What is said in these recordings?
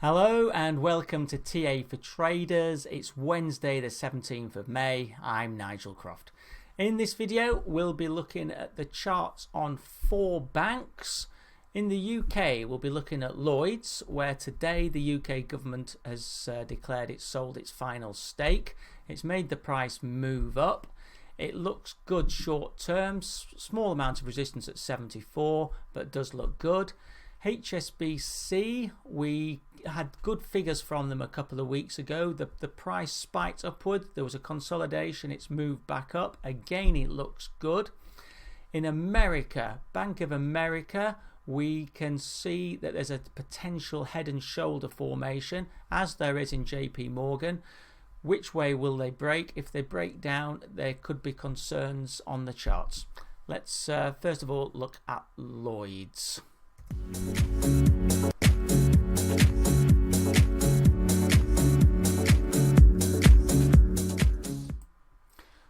Hello and welcome to TA for Traders. It's Wednesday the 17th of May. I'm Nigel Croft. In this video we'll be looking at the charts on 4 banks. In the UK we'll be looking at Lloyds, where today the UK government has declared it's sold its final stake. It's made the price move up. It looks good short term, small amount of resistance at 74, but does look good. HSBC, we had good figures from them a couple of weeks ago. The price spiked upward. There was a consolidation. It's moved back up. Again, it looks good. In America, Bank of America, we can see that there's a potential head and shoulder formation, as there is in JP Morgan. Which way will they break? If they break down, there could be concerns on the charts. Let's first of all look at Lloyds.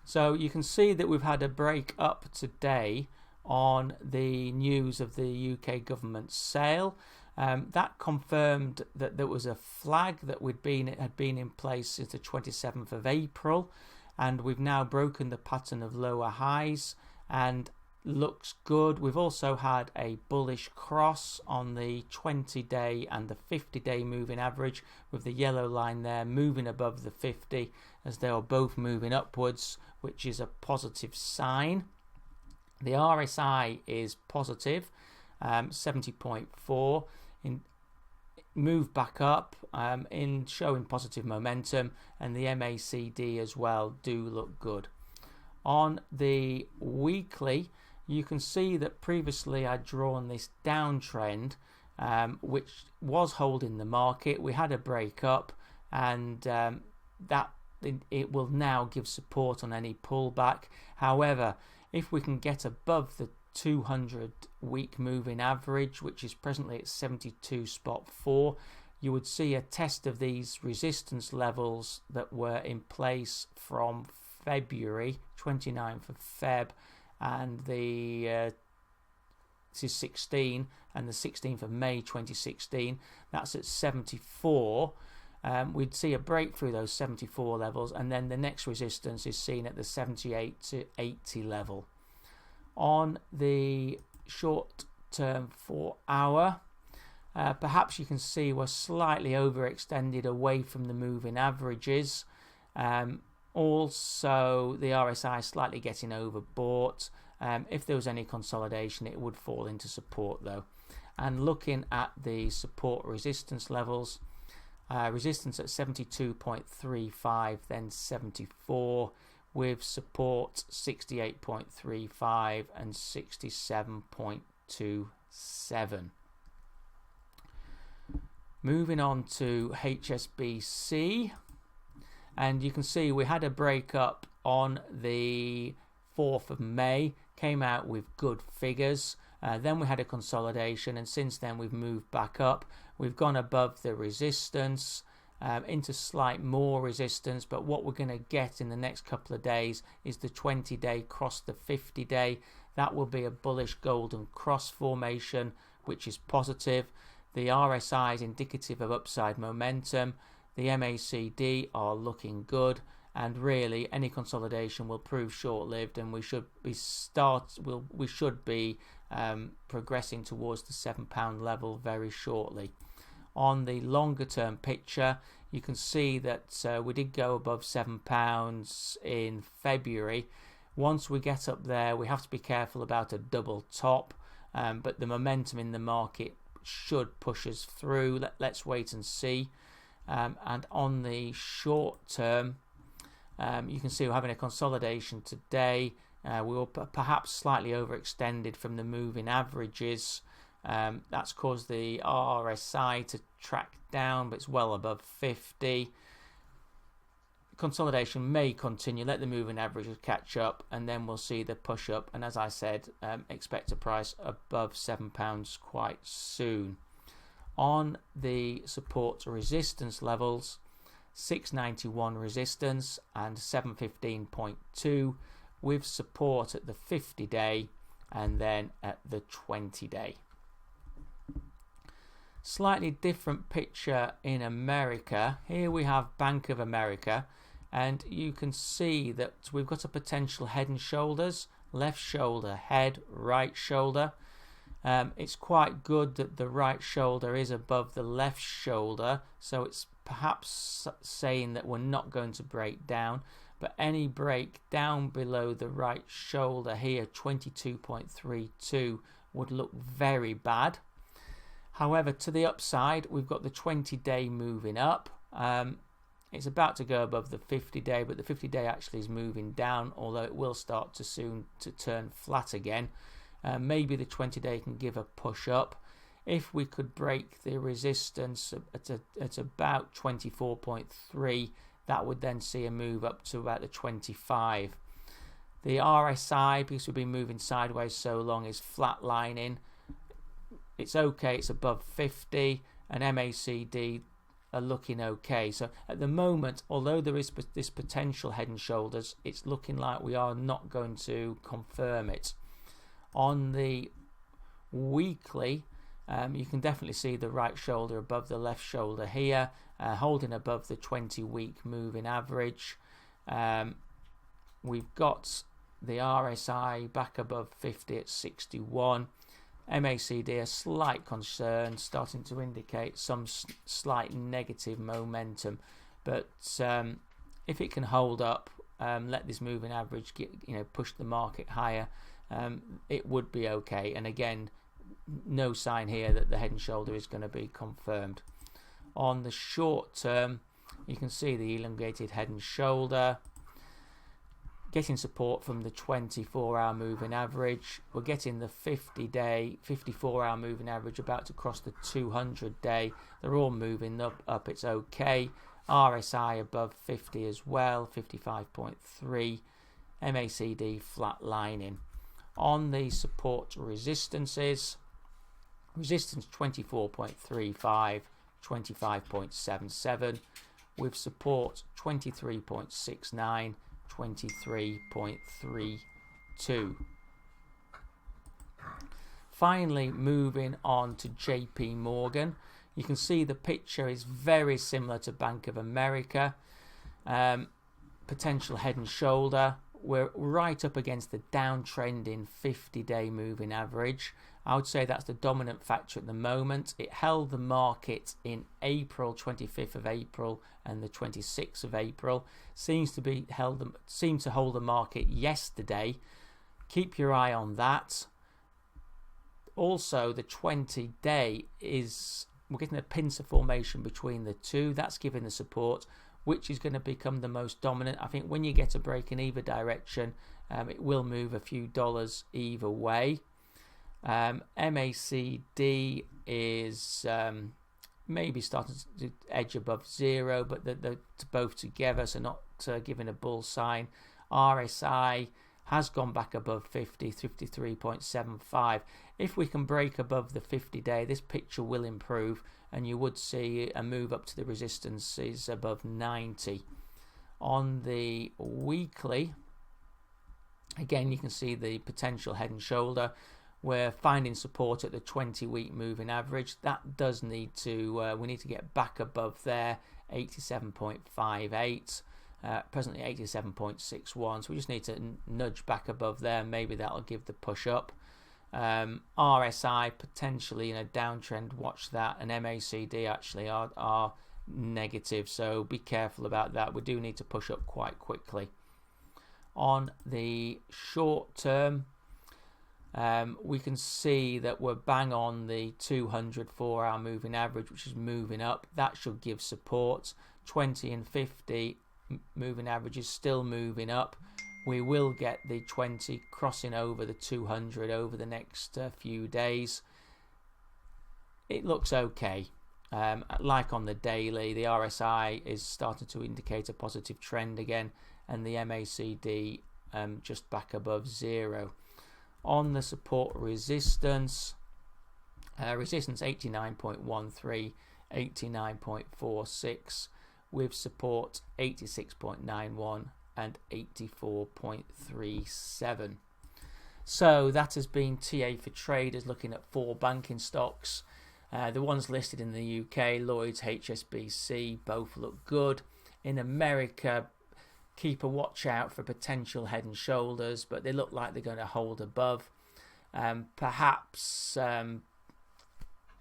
So you can see that we've had a break up today on the news of the UK government sale. That confirmed that there was a flag that had been in place since the 27th of April, and we've now broken the pattern of lower highs and looks good. We've also had a bullish cross on the 20-day and the 50-day moving average, with the yellow line there moving above the 50 as they are both moving upwards, which is a positive sign. The RSI is positive, 70.4, moved back up in showing positive momentum, and the MACD as well do look good. On the weekly, you can see that previously I'd drawn this downtrend, which was holding the market. We had a break up, and that it will now give support on any pullback. However, if we can get above the 200-week moving average, which is presently at 72.4, you would see a test of these resistance levels that were in place from February, 29th of Feb, and this is 16, and the 16th of May 2016. That's at 74. We'd see a break through those 74 levels, and then the next resistance is seen at the 78 to 80 level. On the short term 4 hour, perhaps you can see we're slightly overextended away from the moving averages. Also, the RSI is slightly getting overbought. If there was any consolidation, it would fall into support though. And looking at the support resistance levels, resistance at 72.35, then 74, with support 68.35 and 67.27. Moving on to HSBC, and you can see we had a break up on the 4th of May, came out with good figures. Then we had a consolidation, and since then we've moved back up. We've gone above the resistance, into slight more resistance, but what we're going to get in the next couple of days is the 20-day cross the 50-day. That will be a bullish golden cross formation, which is positive. The RSI is indicative of upside momentum. The MACD are looking good, and really any consolidation will prove short-lived, and we should be progressing towards the £7 level very shortly. On the longer term picture, you can see that we did go above £7 in February. Once we get up there, we have to be careful about a double top, but the momentum in the market should push us through. Let's wait and see. And on the short term, you can see we're having a consolidation today. We were perhaps slightly overextended from the moving averages. That's caused the RSI to track down, but it's well above 50. Consolidation may continue. Let the moving averages catch up, and then we'll see the push up. And as I said, expect a price above £7 quite soon. On the support resistance levels, 691 resistance and 715.2, with support at the 50-day and then at the 20-day. Slightly different picture in America. Here we have Bank of America, and you can see that we've got a potential head and shoulders, left shoulder, head, right shoulder. It's quite good that the right shoulder is above the left shoulder, so it's perhaps saying that we're not going to break down, but any break down below the right shoulder here, 22.32, would look very bad. However, to the upside, we've got the 20-day moving up. It's about to go above the 50-day, but the 50-day actually is moving down, although it will start to soon to turn flat again. Maybe the 20-day can give a push up. If we could break the resistance at about 24.3, that would then see a move up to about the 25. The RSI, because we've been moving sideways so long, is flatlining. It's okay, it's above 50, and MACD are looking okay. So at the moment, although there is this potential head and shoulders, it's looking like we are not going to confirm it. On the weekly, you can definitely see the right shoulder above the left shoulder here, holding above the 20-week moving average. We've got the RSI back above 50 at 61. MACD, a slight concern, starting to indicate some slight negative momentum, but if it can hold up, let this moving average push the market higher, it would be okay. And again, no sign here that the head and shoulder is going to be confirmed. On the short term, you can see the elongated head and shoulder getting support from the 24-hour moving average. We're getting the 50-day, 54-hour moving average about to cross the 200-day. They're all moving up. It's okay. RSI above 50 as well, 55.3. MACD flatlining. On the support resistances, resistance 24.35, 25.77, with support 23.69, 23.32. Finally, moving on to JP Morgan, you can see the picture is very similar to Bank of America. Potential head and shoulder. We're right up against the downtrending 50-day moving average. I would say that's the dominant factor at the moment. It held the market in April, 25th of April and the 26th of April. Seemed to hold the market yesterday. Keep your eye on that. Also, the 20-day we're getting a pincer formation between the two. That's giving the support. Which is going to become the most dominant? I think when you get a break in either direction, it will move a few dollars either way. MACD is maybe starting to edge above 0, but they're both together, so not giving a bull sign. RSI has gone back above 50, 53.75. If we can break above the 50-day, this picture will improve, and you would see a move up to the resistances above 90. On the weekly, again, you can see the potential head and shoulder. We're finding support at the 20-week moving average. That does need to, we need to get back above there, 87.58. Presently 87.61, so we just need to nudge back above there. Maybe that'll give the push up. RSI potentially in a downtrend, watch that, and MACD actually are negative, so be careful about that. We do need to push up quite quickly. On the short term, we can see that we're bang on the 200 4-hour moving average, which is moving up. That should give support. 20 and 50 moving average is still moving up. We will get the 20 crossing over the 200 over the next few days. It looks okay. Like on the daily, the RSI is starting to indicate a positive trend again, and the MACD just back above 0. On the support resistance, resistance 89.13, 89.46, with support 86.91 and 84.37. So that has been TA for traders looking at 4 banking stocks. The ones listed in the UK, Lloyd's, HSBC, both look good. In America, keep a watch out for potential head and shoulders, but they look like they're going to hold above. Perhaps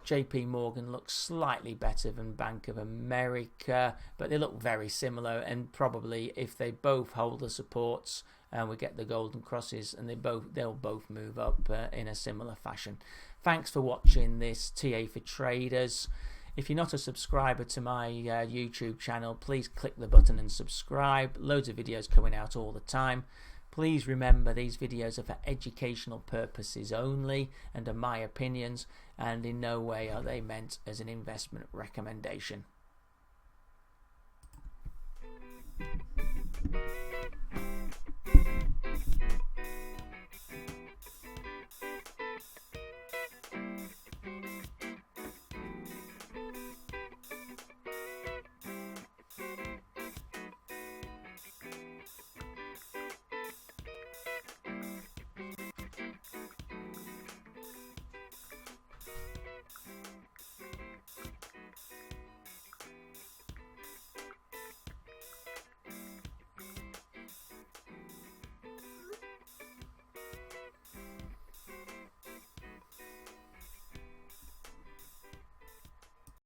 JP Morgan looks slightly better than Bank of America, but they look very similar, and probably if they both hold the supports and we get the golden crosses, and they'll both move up in a similar fashion. Thanks for watching this TA for Traders. If you're not a subscriber to my YouTube channel, please click the button and subscribe. Loads of videos coming out all the time. Please remember, these videos are for educational purposes only and are my opinions, and in no way are they meant as an investment recommendation.